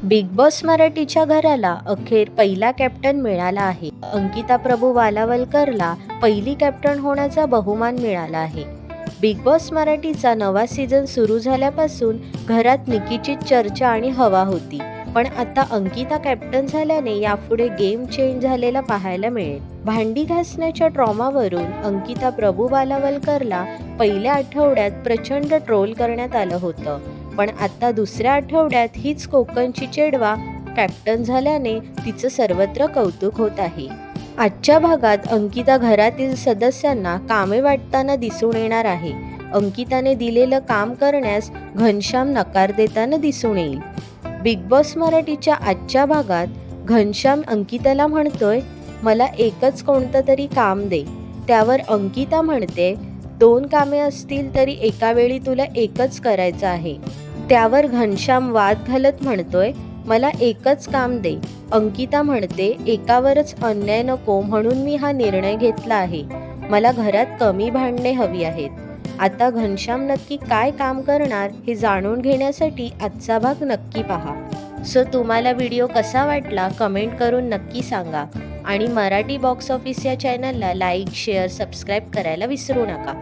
Big boss मराठीच्या घराला अखेर पहिला कॅप्टन मिळाला आहे. अंकिता प्रभू वालावलकरला पहिली कॅप्टन होण्याचा बहुमान मिळाला आहे. बिग बॉस मराठीचा नवा सीझन सुरू झाल्यापासून घरात निकीची चर्चा आणि हवा होती. पण आता अंकिता कॅप्टन झाल्याने यापुढे गेम चेंज झालेला पाहायला मिळेल. भांडी घासण्याच्या ट्रॉमावरून अंकिता प्रभू वालावलकरला पहिल्या आठवड्यात प्रचंड ट्रोल करण्यात आलं होतं. पण आता दुसऱ्या आठवड्यात हीच कोकणची चेडवा कॅप्टन झाल्याने तिचं सर्वत्र कौतुक होत आहे. आजच्या भागात अंकिता घरातील सदस्यांना कामे वाटताना दिसून येणार आहे. अंकिताने दिलेलं काम करण्यास घनश्याम नकार देताना दिसून येईल. बिग बॉस मराठीच्या आजच्या भागात घनश्याम अंकिताला म्हणतोय, मला एकच कोणतं तरी काम दे. त्यावर अंकिता म्हणते, 2 कामे असतील तरी एका वेळी तुला एकच करायचं आहे. त्यावर घनश्याम वाद घालत म्हणतोय, मला एकच काम दे. अंकिता म्हणते, एकावरच अन्याय नको म्हणून मी हा निर्णय घेतला आहे. मला घरात कमी भांडणे हवी आहेत. आता घनश्याम नक्की काय काम करणार हे जाणून घेण्यासाठी आजचा भाग नक्की पहा. सो तुम्हाला व्हिडिओ कसा वाटला कमेंट करून नक्की सांगा आणि मराठी बॉक्स ऑफिस या चॅनलला लाईक, शेअर, सबस्क्राईब करायला विसरू नका.